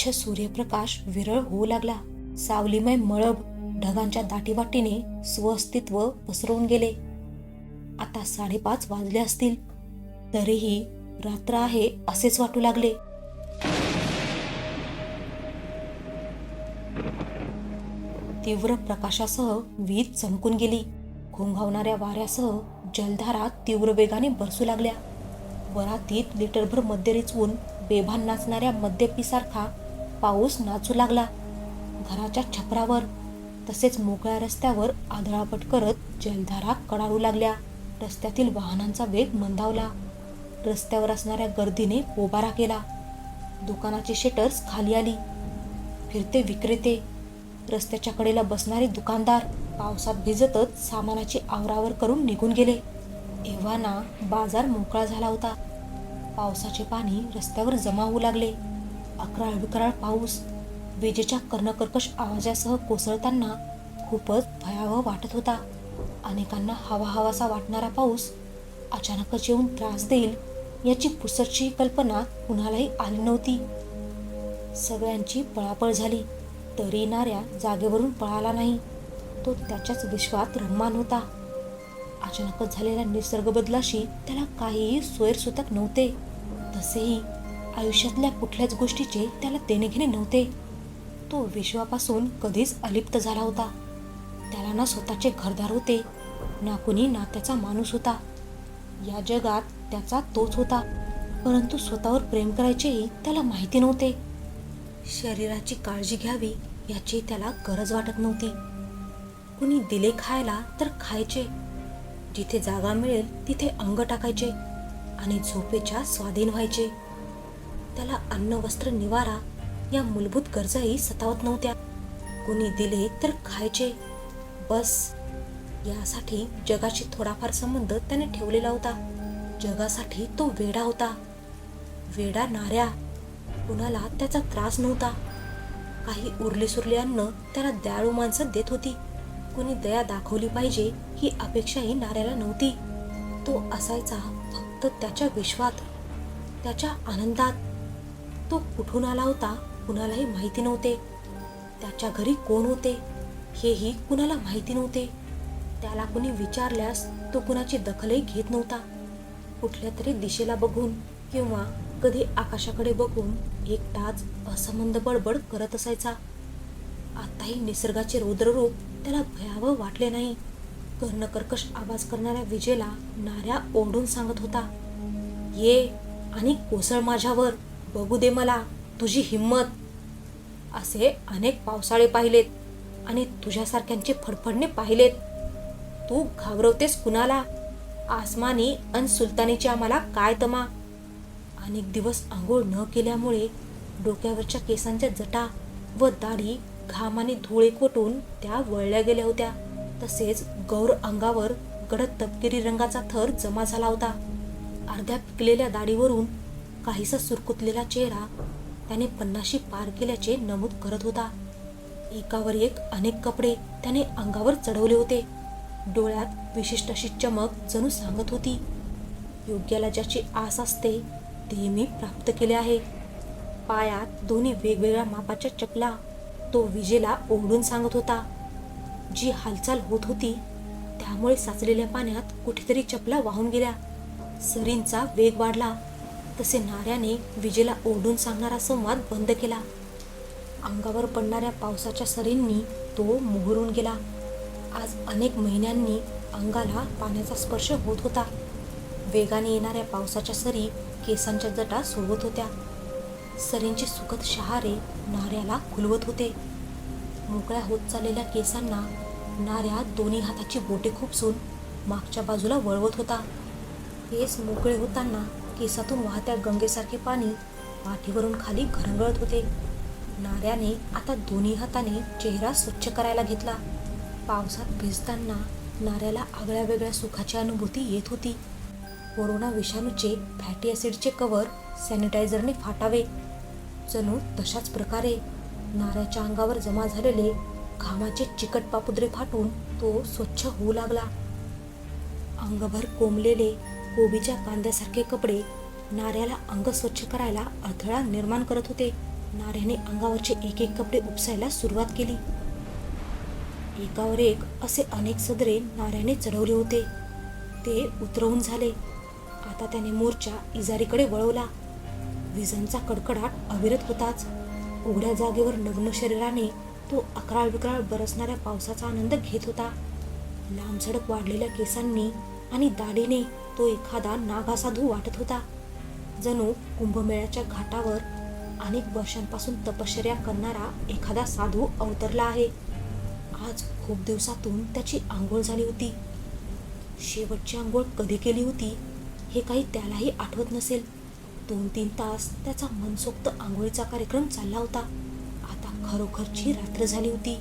स्वच्छ सूर्यप्रकाश विरळ होऊ लागला. सावलीमय मळब ढगांच्या दाटीवाटीने स्वअस्तित्व पसरवून गेले. आता 5:30 वाजले असतील, तरीही रात्र आहे असेच वाटू लागले. तीव्र प्रकाशासह वीज चमकून गेली. घोंघावणाऱ्या वाऱ्यासह जलधारा तीव्र वेगाने बरसू लागल्या. वरातीत लिटरभर मद्य रिचवून बेभान नाचणाऱ्या मद्यपीसारखा पाऊस नाचू लागला. घराच्या छपरावर तसेच मोकळ्या रस्त्यावर आदळापट करत जलधारा कडाडू लागल्या. रस्त्यातील वाहनांचा वेग मंदावला. रस्त्यावर असणाऱ्या गर्दीने पोबारा केला. दुकानाची शटर्स खाली आली. फिरते विक्रेते, रस्त्याच्या कडेला बसणारे दुकानदार पावसात भिजतच सामानाची आवरावर करून निघून गेले. एव्हाना बाजार मोकळा झाला होता. पावसाचे पाणी रस्त्यावर जमा होऊ लागले. अकराळ विकराळ पाऊस विजेच्या कर्णकर्कश आवाजासह कोसळताना खूपच भयावह वाटत होता. अनेकांना हवा हवासा वाटणारा पाऊस अचानकच येऊन त्रास देईल याची पुसटशी कल्पना कुणालाही आली नव्हती. सगळ्यांची पळापळ झाली, तरी नाऱ्या जागेवरून पळाला नाही. तो त्याच्याच विश्वात रममान होता. अचानकच झालेल्या निसर्ग बदलाशी त्याला काहीही सोयरसूतक नव्हते. तसेही आयुष्यातल्या कुठल्याच गोष्टीचे त्याला देणेघेणे नव्हते. तो विश्वापासून कधीच अलिप्त झाला होता. त्याला ना स्वतःचे घरदार होते, ना कुणी नात्याचा माणूस होता. या जगात त्याचा तोच होता, परंतु स्वतःवर प्रेम करायचेही त्याला माहिती नव्हते. शरीराची काळजी घ्यावी याची त्याला गरज वाटत नव्हती. कुणी दिले खायला तर खायचे, जिथे जागा मिळेल तिथे अंग टाकायचे आणि झोपेच्या स्वाधीन व्हायचे. त्याला अन्न वस्त्र निवारा या मूलभूत गरजाही सतावत नव्हत्या. कुणी दिले तर खायचे, बस. यासाठी जगाशी थोडाफार संबंध त्याने ठेवलेला होता. जगासाठी तो वेडा होता. वेडा नाऱ्या. कुणाला त्याचा त्रास नव्हता. काही उरले सुरले अन्न त्याला दयाळू माणसं देत होती. कुणी दया दाखवली पाहिजे ही अपेक्षाही नाऱ्याला नव्हती. तो असायचा फक्त त्याच्या विश्वात, त्याच्या आनंदात. तो कुठून आला होता कुणालाही माहिती नव्हते. त्याच्या घरी कोण होते हेही कुणाला माहिती नव्हते. त्याला कुणी विचारल्यास तो कुणाची दखलही घेत नव्हता. कुठल्या तरी दिशेला बघून किंवा कधी आकाशाकडे बघून एकटाच असंबंध बडबड करत असायचा. आताही निसर्गाचे रौद्ररूप त्याला भयावह वाटले नाही. कर्णकर्कश आवाज करणाऱ्या विजेला नाऱ्या ओरडून सांगत होता, ये आणि कोसळ माझ्यावर, बघू दे मला तुझी हिंमत. असे अनेक पावसाळे पाहिलेत आणि तुझ्यासारख्यांचे फडफडणे पाहिलेत. तू घाबरवतेस कुणाला? आसमानी अन सुलतानीची आम्हाला काय तमा. अनेक दिवस आंघोळ न केल्यामुळे डोक्यावरच्या केसांच्या जटा व दाढी घामाने धूळ एकवटून त्या वळल्या गेल्या होत्या. तसेच गौर अंगावर गडद तपकिरी रंगाचा थर जमा झाला होता. अर्ध्या पिकलेल्या दाढीवरून काहीसा सुरकुतलेला चेहरा त्याने 50शी पार केल्याचे नमूद करत होता. एकावर एक अनेक कपडे त्याने अंगावर चढवले होते. डोळ्यात विशिष्ट अशी चमक जणू सांगत होती, योग्याला ज्याची आस असते ते मी प्राप्त केले आहे. पायात दोन्ही वेगवेगळ्या मापाच्या चपला तो विजेला ओढून सांगत होता. जी हालचाल होत होती त्यामुळे साचलेल्या पाण्यात कुठेतरी चपला वाहून गेल्या. सरींचा वेग वाढला तसे नाऱ्याने विजेला ओढून सांगणारा संवाद बंद केला. अंगावर पडणाऱ्या पावसाच्या सरींनी तो मोहरून गेला. आज अनेक महिन्यांनी अंगाला पाण्याचा स्पर्श होत होता. वेगाने येणाऱ्या पावसाच्या सरी केसांच्या जटा सोडवत होत्या. सरींचे सुखद शहारे नाऱ्याला खुलवत होते. मोकळ्या होत चाललेल्या केसांना नाऱ्या दोन्ही हाताची बोटे खुपसून मागच्या बाजूला वळवत होता. केस मोकळे होताना केसातून वाहत्या गंगेसारखे पाणी पाठीवरून खाली घरंगळत होते. नाऱ्याने आता दोन्ही हाताने चेहरा स्वच्छ करायला घेतला. पावसात भिजताना नाऱ्याला आगळ्या वेगळ्या सुखाची अनुभूती येत होती. कोरोना विषाणूचे फॅटी ॲसिडचे कव्हर सॅनिटायझरने फाटावे, जणू तशाच प्रकारे नाऱ्याच्या अंगावर जमा झालेले घामाचे चिकट पापुद्रे फाटून तो स्वच्छ होऊ लागला. अंगभर कोंबलेले कोबीच्या कांद्यासारखे कपडे नाऱ्याला अंग स्वच्छ करायला अडथळा निर्माण करत होते. नाऱ्याने अंगावरचे एक एक कपडे उपसायला सुरुवात केली. एकावर एक असे अनेक सदरे नाऱ्याने चढवले होते. ते उतरवून झाले. आता त्याने मोर्चा इजारीकडे वळवला. विजांचा कडकडाट अविरत होताच. उघड्या जागेवर नग्न शरीराने तो अकराळ विकराळ बरसणाऱ्या पावसाचा आनंद घेत होता. लांबसडक वाढलेल्या केसांनी आणि दाढीने तो एखादा नागासाधू वाटत होता. जणू कुंभमेळ्याच्या घाटावर अनेक वर्षांपासून तपश्चर्या करणारा एखादा साधू अवतरला आहे. आज खूप दिवसातून त्याची आंघोळ झाली होती. शेवटची आंघोळ कधी केली होती हे काही त्यालाही आठवत नसेल. 2-3 तास त्याचा मनसोक्त आंघोळीचा कार्यक्रम चालला होता. आता खरोखरची रात्र झाली होती.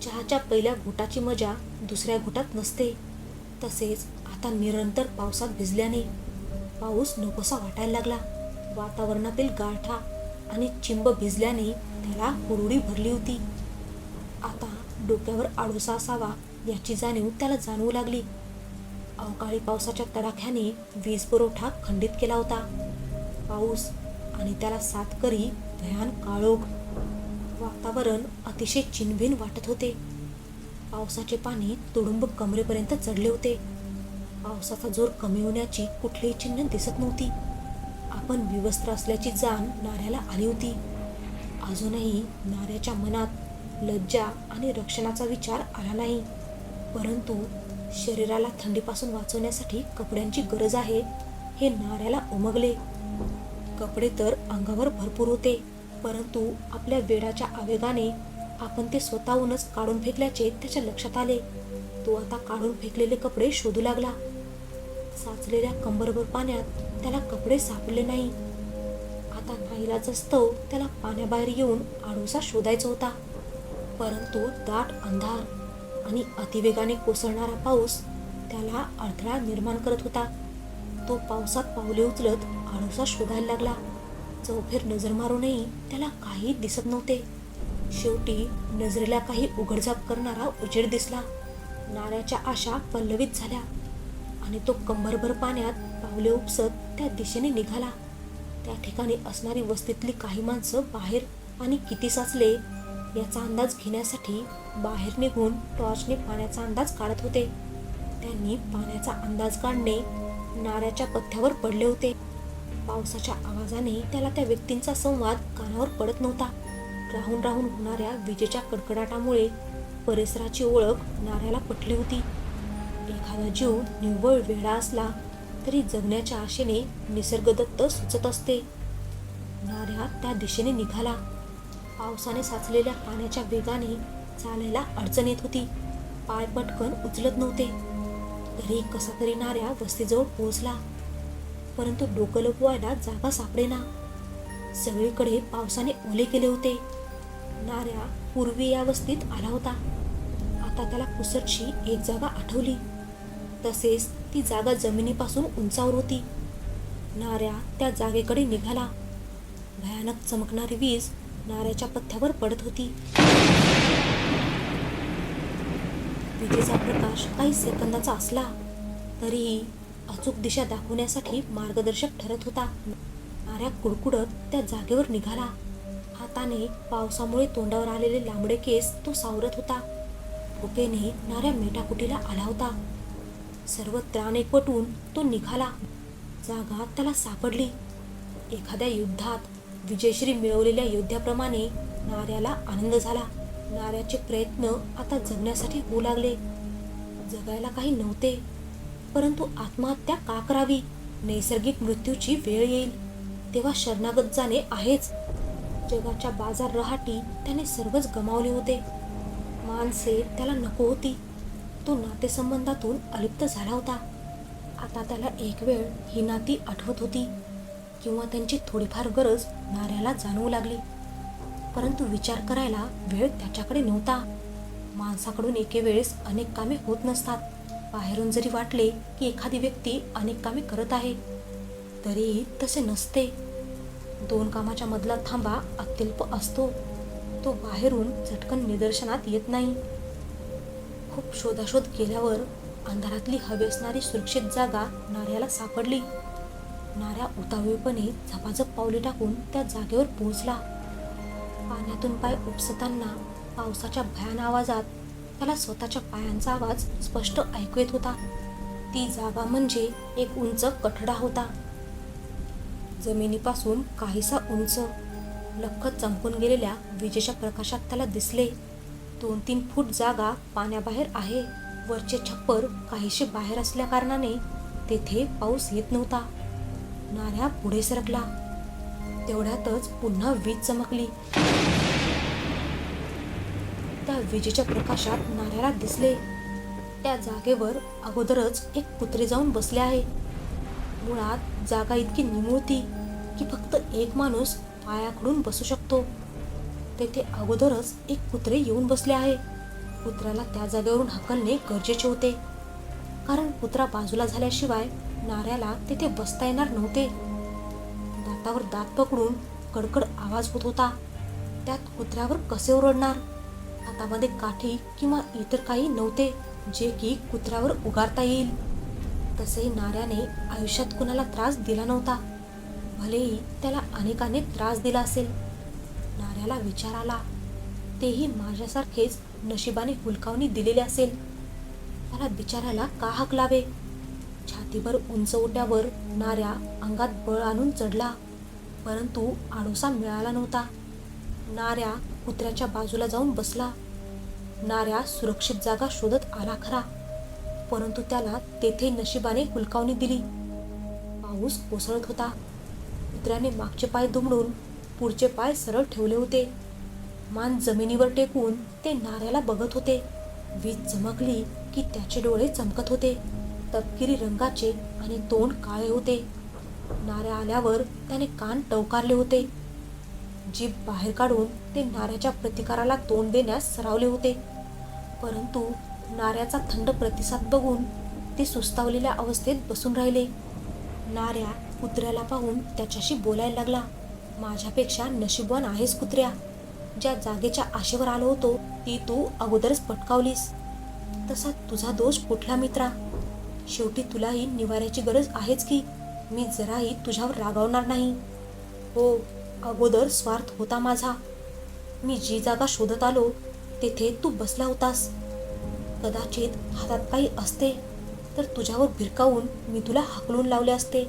चहाच्या पहिल्या घोटाची मजा दुसऱ्या घोटात नसते. तसेच आता निरंतर पावसात भिजल्याने पाऊस नकोसा वाटायला लागला. वातावरणातील गारठा आणि चिंब भिजल्याने त्याला हुरहुरी भरली होती. आता डोक्यावर आडोसा असावा याची जाणीव त्याला जाणवू लागली. अवकाळी पावसाच्या तडाख्याने वीज पुरवठा खंडित केला होता. पाऊस आणि त्याला साथ करी भयान काळोख. वातावरण अतिशय चिनभिन वाटत होते. पावसाचे पाणी तुडुंब कमरेपर्यंत चढले होते. पावसाचा जोर कमी होण्याची कुठलीही चिन्ह दिसत नव्हती. आपण विवस्त्र असल्याची जाण नाऱ्याला आली होती. अजूनही नाऱ्याच्या मनात लज्जा आणि रक्षणाचा विचार आला नाही. परंतु शरीराला थंडीपासून वाचवण्यासाठी कपड्यांची गरज आहे हे नाऱ्याला उमगले. कपडे तर अंगावर भरपूर होते, परंतु आपल्या वेडाच्या आवेगाने आपण ते स्वतःहूनच काढून फेकल्याचे त्याच्या लक्षात आले. तो आता काढून फेकलेले कपडे शोधू लागला. साचलेल्या कंबरभर पाण्यात त्याला कपडे सापडले नाही. आता नाईलाजास्तव त्याला पाण्याबाहेर येऊन आडोसा शोधायचा होता. परंतु दाट अंधार आणि अतिवेगाने कोसळणारा पाऊस त्याला अडथळा निर्माण करत होता. तो पावसात पावले उचलत आडोसा शोधायला लागला. चौफेर नजर मारूनही त्याला काही दिसत नव्हते. शेवटी नजरेला काही उघडझाप करणारा उजेड दिसला. नाऱ्याच्या आशा पल्लवित झाल्या आणि तो कंबरभर पाण्यात पावले उपसत त्या दिशेने निघाला. त्या ठिकाणी असणारी वस्तीतली काही माणसं बाहेर आणि किती साचले याचा अंदाज घेण्यासाठी बाहेर निघून टॉर्चने पाण्याचा अंदाज काढत होते. त्यांनी पाण्याचा अंदाज काढणे नाऱ्याच्या पथ्यावर पडले होते. पावसाच्या आवाजाने त्याला त्या व्यक्तींचा संवाद कानावर पडत नव्हता. राहून राहून होणाऱ्या विजेच्या कडकडाटामुळे परिसराची ओळख नाऱ्याला पटली होती. एखादा जीव निव्वळ वेडा असला तरी जगण्याच्या आशेने निसर्गदत्त सुचत असते. नाऱ्या त्या दिशेने निघाला. पावसाने साचलेल्या पाण्याच्या वेगाने चालायला अडचण येत होती. पाय पटकन उचलत नव्हते. तरी कसा तरी नाऱ्या वस्तीजवळ पोहोचला. परंतु डोकं लपवायला जागा सापडेना. सगळीकडे पावसाने ओले केले होते. नाऱ्या पूर्वी या वस्तीत आला होता. आता त्याला पुसटशी एक जागा आठवली. तसेच ती जागा जमिनीपासून उंचावर होती. नाऱ्या त्या जागेकडे निघाला. भयानक चमकणारी वीज नाऱ्याच्या पथ्यावर पडत होती. विजेचा प्रकाश काही सेकंदाचा असला तरीही अचूक दिशा दाखवण्यासाठी मार्गदर्शक ठरत होता. नाऱ्या कुडकुडत त्या जागेवर निघाला. हाताने पावसामुळे तोंडावर आलेले लांबडे केस तो सावरत होता. भुकेने नाऱ्या मेटाकुटीला आला होता. सर्व त्राण एकवटून तो निघाला. जागा त्याला सापडली. एखाद्या युद्धात विजयश्री मिळवलेल्या योद्ध्याप्रमाणे नाऱ्याला आनंद झाला. नाऱ्याचे प्रयत्न आता जगण्यासाठी होऊ लागले. जगायला काही नव्हते, परंतु आत्महत्या का करावी? नैसर्गिक मृत्यूची वेळ येईल तेव्हा शरणागत जाणे आहेच. जगाच्या बाजार रहाटी त्याने सर्वच गमावले होते. माणसे त्याला नको होती. तो नातेसंबंधातून अलिप्त झाला होता. आता त्याला एक वेळ ही नाती आठवत होती किंवा त्यांची थोडीफार गरज नाऱ्याला जाणवू लागली. परंतु विचार करायला वेळ त्याच्याकडे नव्हता. माणसाकडून एके वेळेस अनेक कामे होत नसतात. बाहेरून जरी वाटले की एखादी व्यक्ती अनेक कामे करत आहे, तरीही तसे नसते. 2 कामाच्या मधला थांबा अत्यल्प असतो. तो बाहेरून झटकन निदर्शनात येत नाही. खूप शोधाशोध केल्यावर अंधारातली हवी असणारी सुरक्षित जागा नाऱ्याला सापडली. नाऱ्या उतावीळपणे झपाझप पावले टाकून त्या जागेवर पोहोचला. पाण्यातून पाय उपसताना पावसाच्या भयान आवाजात त्याला स्वतःच्या पायांचा आवाज स्पष्ट ऐकू येत होता. ती जागा म्हणजे एक उंच कठडा होता. जमिनीपासून काहीसा उंच, लख्ख चमकून गेलेल्या विजेच्या प्रकाशात त्याला दिसले 2-3 फूट जागा पाण्याबाहेर आहे. वरचे छप्पर काहीसे बाहेर असल्या कारणाने तेथे पाऊस येत नव्हता. नाऱ्या पुढे सरकला. तेवढ्यातच पुन्हा वीज चमकली. त्या विजेच्या प्रकाशात नाऱ्याला दिसले त्या जागेवर अगोदरच एक कुत्रे जाऊन बसले आहे. मुळात जागा इतकी निमुळती की फक्त एक माणूस पायाकडून बसू शकतो. तेथे अगोदरच एक कुत्रे येऊन बसले आहे. कुत्र्याला त्या जागेवरून हकलणे गरजेचे होते, कारण कुत्रा बाजूला झाल्याशिवाय नाऱ्याला तिथे बसता येणार नव्हते. दातावर दात पकडून कडकड आवाज होत होता. त्यात कुत्र्यावर कसे ओरडणार? हातामध्ये काठी किंवा इतर काही नव्हते जे की कुत्र्यावर उगारता येईल. तसेही नाऱ्याने आयुष्यात कुणाला त्रास दिला नव्हता, भलेही त्याला अनेकाने त्रास दिला असेल. नाऱ्याला विचार आला, तेही माझ्यासारखेच नशिबाने हुलकावणी दिलेले असेल. त्याला बिचाराला का हकलावे? छातीभर उंच ओट्यावर नाऱ्या अंगात बळ आणून चढला, परंतु आडोसा मिळाला नव्हता. नाऱ्या कुत्र्याच्या बाजूला जाऊन बसला. नाऱ्या सुरक्षित जागा शोधत आला खरा, परंतु त्याला तेथे नशिबाने हुलकावणी दिली. पाऊस कोसळत होता. कुत्र्याने मागचे पाय दुमडून पुढचे पाय सरळ ठेवले होते. मान जमिनीवर टेकून ते नाऱ्याला बघत होते. वीज चमकली की त्याचे डोळे चमकत होते, तपकिरी रंगाचे आणि तोंड काळे होते. नाऱ्या आल्यावर त्याने कान टवकारले होते. जीभ बाहेर काढून ते नाऱ्याच्या प्रतिकाराला तोंड देण्यास सरावले होते, परंतु नाऱ्याचा थंड प्रतिसाद बघून ते सुस्तावलेल्या अवस्थेत बसून राहिले. नाऱ्या कुत्र्याला पाहून त्याच्याशी बोलायला लागला. माझ्यापेक्षा नशीबवान आहेस कुत्र्या. ज्या जागेच्या आशेवर आलो होतो ती तू अगोदरच पटकावलीस. तसा तुझा दोष कुठला मित्रा? शेवटी तुलाही निवाऱ्याची गरज आहेच की. मी जराही तुझ्यावर रागावणार नाही. हो, अगोदर स्वार्थ होता माझा. मी जी जागा शोधत आलो तेथे तू बसला होतास. कदाचित हातात काही असते तर तुझ्यावर भिरकावून मी तुला हाकलून लावले असते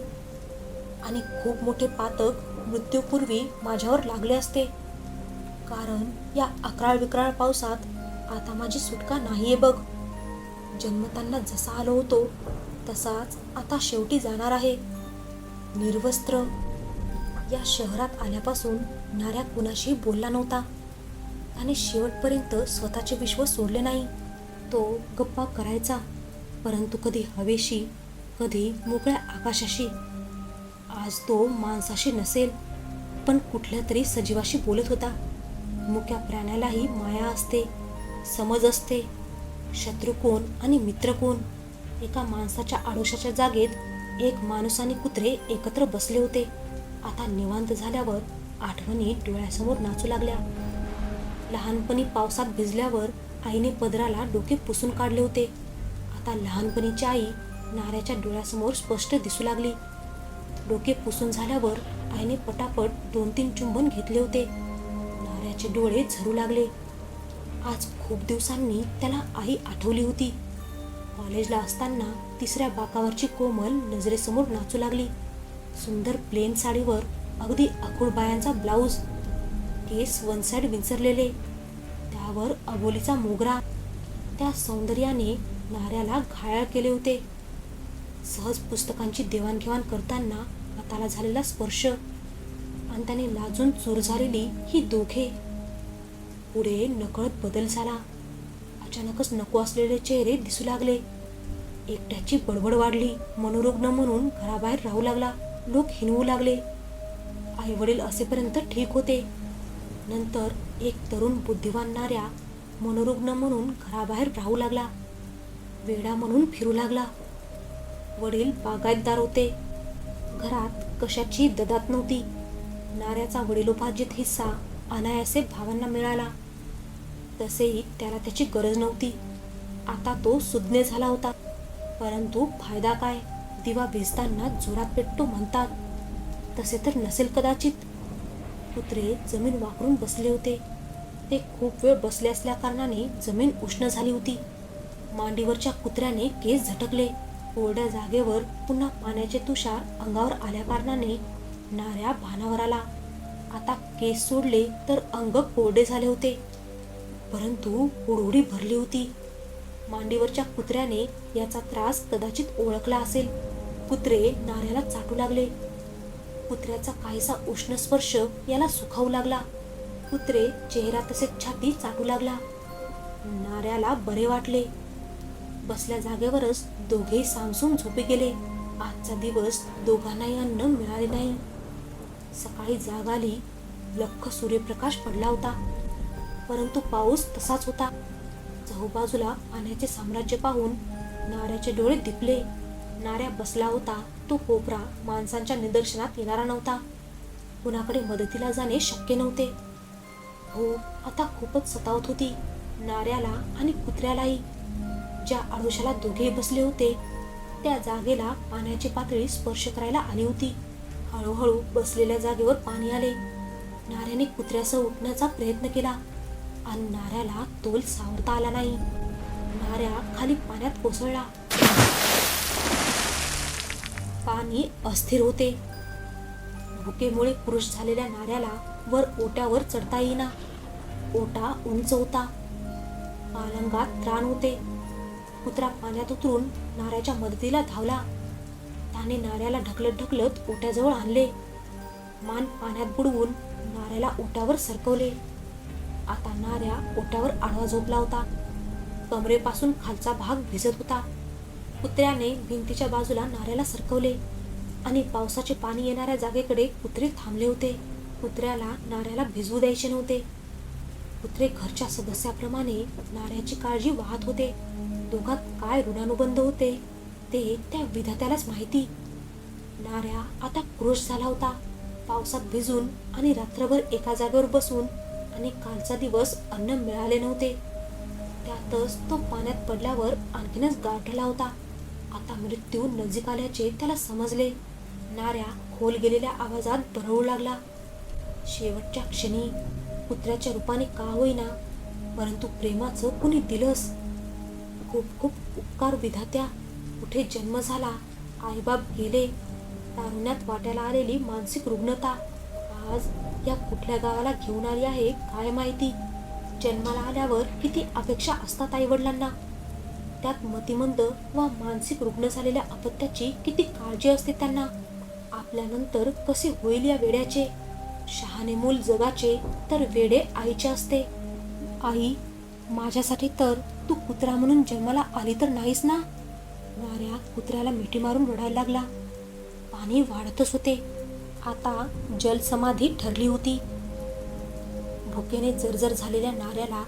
आणि खूप मोठे पातक मृत्यूपूर्वी माझ्यावर लागले असते. कारण या अकराळ विक्राळ पावसात आता माझी सुटका नाहीये बघ. जन्मताना जसा आलो होतो तसाच आता शेवटी जाणार आहे, निर्वस्त्र. या शहरात आल्यापासून नाऱ्या कुणाशी बोलला नव्हता. त्याने शेवटपर्यंत स्वतःचे विश्व सोडले नाही. तो गप्पा करायचा, परंतु कधी हवेशी, कधी मोकळ्या आकाशाशी. आज तो माणसाशी नसेल, पण कुठल्या तरी सजीवाशी बोलत होता. मुक्या प्राण्यालाही माया असते, समज असते. शत्रू कोण आणि मित्र कोण? एका माणसाच्या आडोशाच्या जागेत एक माणूस आणि कुत्रे एकत्र बसले होते. आता निवांत झाल्यावर आठवणी डोळ्यासमोर नाचू लागल्या. लहानपणी पावसात भिजल्यावर आईने पदराला डोके पुसून काढले होते. आता लहानपणीची आई नाऱ्याच्या डोळ्यासमोर स्पष्ट दिसू लागली. डोके पुसून झाल्यावर आईने पटापट 2-3 चुंबन घेतले होते. नाऱ्याचे डोळे झरू लागले. आज खूप दिवसांनी त्याला आई आठवली होती. कॉलेजला असताना 3ऱ्या बाकावरची कोमल नजरेसमोर नाचू लागली. सुंदर प्लेन साडीवर अगदी आखूड बायांचा ब्लाऊज, केस वन साइड विंचरलेले, त्यावर अबोलीचा मोगरा. त्या सौंदर्याने नाऱ्याला घायाळ केले होते. सहज पुस्तकांची देवाणघेवाण करताना हाताला झालेला स्पर्श आणि त्याने लाजून चूर झालेली ही दोघे. पुढे नकळत बदल झाला. अचानकच नको असलेले चेहरे दिसू लागले. एकट्याची बडबड वाढली. मनोरुग्ण म्हणून घराबाहेर राहू लागला. लोक हिणवू लागले. आई वडील असेपर्यंत ठीक होते. नंतर एक तरुण बुद्धिवान नाऱ्या मनोरुग्ण म्हणून घराबाहेर राहू लागला. वेडा म्हणून फिरू लागला. वडील बागायतदार होते. घरात कशाची ददात नव्हती. नाऱ्याचा वडिलोपार्जित हिस्सा अनायासे भावांना मिळाला. तसेही त्याला त्याची गरज नव्हती. आता तो सुज्ञ झाला होता. परंतु फायदा काय? दिवा भिजताना जोरात पेटतो म्हणतात, तसे तर नसेल कदाचित. कुत्रे जमीन वाकरून बसले होते. ते खूप वेळ बसले असल्या कारणाने जमीन उष्ण झाली होती. मांडीवरच्या कुत्र्याने केस झटकले. कोरड्या जागेवर पुन्हा पाण्याचे तुषार अंगावर आल्या कारणाने नाऱ्या भानावर आला. आता केस सोडले तर अंग कोरडे झाले होते, परंतु हुडहुडी भरली होती. मांडीवरच्या कुत्र्याने याचा त्रास कदाचित ओळखला असेल. कुत्रे नाऱ्याला चाटू लागले. कुत्र्याचा काहीसा उष्ण स्पर्श याला सुखावू लागला. कुत्रे चेहरा तसेच छाती चाटू लागला. नाऱ्याला बरे वाटले. बसल्या जागेवरच दोघेही सामसूम झोपी गेले. आजचा दिवस दोघांनाही अन्न मिळाले नाही. सकाळी जाग आली. लख्ख सूर्यप्रकाश पडला होता, परंतु पाऊस तसाच होता. चहूबाजूला पाण्याचे साम्राज्य पाहून नाऱ्याचे डोळे दिपले. नाऱ्या बसला होता तो कोपरा माणसांच्या निदर्शनात येणारा नव्हता. कुणाकडे मदतीला जाणे शक्य नव्हते. हो, आता खूपच सतावत होती नाऱ्याला आणि कुत्र्यालाही. ज्या आडोशाला दोघे बसले होते त्या जागेला पाण्याची पातळी स्पर्श करायला आली होती. हळूहळू बसलेल्या जागेवर पाणी आले. नाऱ्याने कुत्र्यासह उठण्याचा प्रयत्न केला आणि नाऱ्याला तोल सावरता आला नाही. नाऱ्या खाली पाण्यात कोसळला. पाणी अस्थिर होते. भुकेमुळे पुरुष झालेल्या नाऱ्याला वर ओट्यावर चढता येईना. ओटा उंच होता. पालंगात त्राण होते. कुत्रा पाण्यात उतरून नाऱ्याच्या मदतीला धावला. त्याने नाऱ्याला ढकलत ढकलत ओट्याजवळ आणले. मान पाण्यात बुडवून नाऱ्याला ओट्यावर सरकवले. आता नाऱ्या ओट्यावर आडवा झोपला होता. कमरेपासून खालचा भाग भिजत होता. कुत्र्याने भिंतीच्या बाजूला नाऱ्याला सरकवले आणि पावसाचे पाणी येणाऱ्या जागेकडे कुत्रे थांबले होते. कुत्र्याला नाऱ्याला भिजवू द्यायचे नव्हते. कुत्रे घरच्या सदस्याप्रमाणे नाऱ्याची काळजी वाहत होते. दोघात काय ऋणानुबंध होते ते त्या विधात्यालाच माहिती. नाऱ्या आता क्रोश झाला होता. पावसात भिजून आणि रात्रभर एका जागेवर बसून आणि कालचा दिवस अन्न मिळाले नव्हते. त्यातच तो पाण्यात पडल्यावर आणखीनच गारठला होता. आता मृत्यू नजीक आल्याचे त्याला समजले. नाऱ्या खोल गेलेल्या आवाजात बरळू लागला. शेवटच्या क्षणी कुत्र्याच्या रूपाने का होईना, परंतु प्रेमाचं कुणी दिलंस. खूप खूप उपकार विधात्या. कुठे जन्म झाला, आईबाप गेले, तारुण्यात वाट्याला आलेली मानसिक रुग्णता आज या कुठल्या गावाला घेऊन आली आहे काय माहिती. जन्माला आल्यावर किती अपेक्षा असतात आईवडिलांना, त्यात मतिमंद व मानसिक रुग्ण झालेल्या अपत्याची किती काळजी असते त्यांना. आपल्यानंतर कसे होईल या वेड्याचे. शहाणे मूल जगाचे तर वेडे आईचे असते. आई, माझ्यासाठी तर तू कुत्रा म्हणून जन्माला आली तर नाहीस ना. नाऱ्या कुत्र्याला मिठी मारून रडायला लागला. पाणी वाढतच होते. आता जलसमाधी ठरली होती. भुकेने जर्जर झालेल्या नाऱ्याला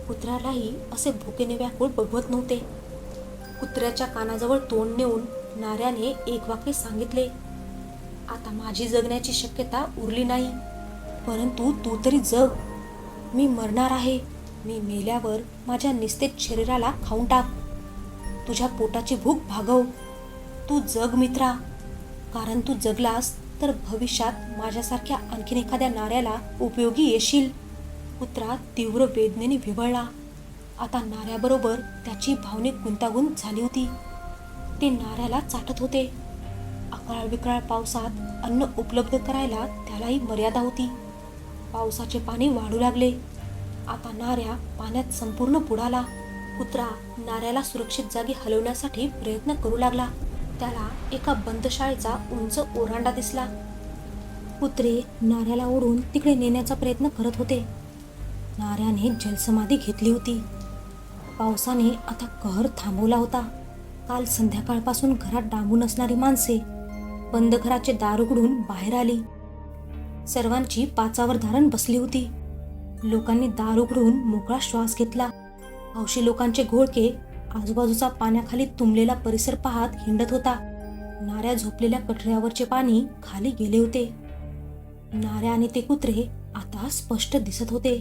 कुत्र्यालाही असे भुकेने व्याकुळ बघवत नव्हते. कुत्र्याच्या कानाजवळ तोंड नेऊन नाऱ्याने एक वाक्य सांगितले. आता माझी जगण्याची शक्यता उरली नाही, परंतु तू तरी जग. मी मरणार आहे. मी मेल्यावर माझ्या निस्तेज शरीराला खाऊन टाक. तुझ्या पोटाची भूक भागव. तू जग मित्रा, कारण तू जगलास तर भविष्यात माझ्यासारख्या आणखीन एखाद्या नाऱ्याला उपयोगी येशील. कुत्रा तीव्र वेदनेने विव्हळला. आता नाऱ्याबरोबर त्याची भावनिक गुंतागुंत झाली होती. ते नाऱ्याला चाटत होते. अकराळ विकराळ पावसात अन्न उपलब्ध करायला त्यालाही मर्यादा होती. पावसाचे पाणी वाढू लागले. आता नाऱ्या पाण्यात संपूर्ण बुडाला. कुत्रा नाऱ्याला सुरक्षित जागी हलवण्यासाठी प्रयत्न करू लागला. त्याला एका बंद शाळेचा उंच ओरांडा दिसला. कुत्रे नाऱ्याला ओढून तिकडे नेण्याचा प्रयत्न करत होते. नाऱ्याने जलसमाधी घेतली होती. पावसाने आता कहर थांबवला होता. काल संध्याकाळपासून घरात डांबून असणारी माणसे बंद घराचे दार उघडून बाहेर आली. सर्वांची पाचावर धारण बसली होती. लोकांनी दार उघडून मोकळा श्वास घेतला. हौशी लोकांचे घोळके आजूबाजूचा पाण्याखाली तुंबलेला परिसर पाहत हिंडत होता. नाऱ्या झोपलेल्या कठड्यावरचे पाणी खाली गेले होते. नाऱ्या आणि ते कुत्रे आता स्पष्ट दिसत होते.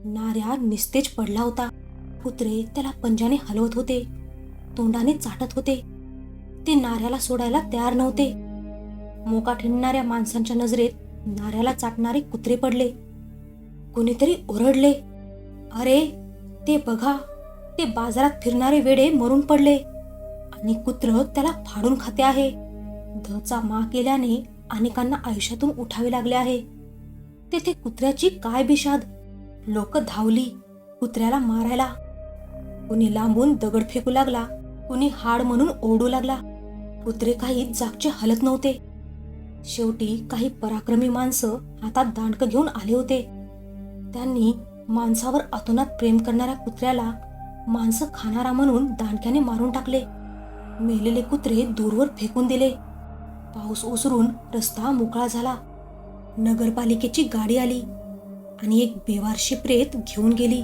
नाऱ्या निस्तेज पडला होता. कुत्रे त्याला पंजाने हलवत होते, तोंडाने चाटत होते. ते नाऱ्याला सोडायला तयार नव्हते. मोकाट हिंडणाऱ्या माणसांच्या नजरेत नाऱ्याला चाटणारे कुत्रे पडले. कोणीतरी ओरडले, अरे ते बघा, ते बाजारात फिरणारे वेडे मरून पडले आणि कुत्र त्याला फाडून खाते आहे. धचा मा केल्याने अनेकांना आयुष्यातून उठावे लागले आहे. तेथे कुत्र्याची काय बिशाद. लोक धावली कुत्र्याला मारायला. कुणी लांबून दगड फेकू लागला, कुणी हाड म्हणून ओरडू लागला. कुत्रे काही जागचे हलत नव्हते. शेवटी काही पराक्रमी माणसं हातात दांडकं घेऊन आले होते. त्यांनी माणसावर अतोनात प्रेम करणाऱ्या कुत्र्याला माणसं खाणारा म्हणून दांडक्याने मारून टाकले. मेलेले कुत्रे दूरवर फेकून दिले. पाऊस ओसरून रस्ता मोकळा झाला. नगरपालिकेची गाडी आली आणि एक बेवारशी प्रेत घेऊन गेली.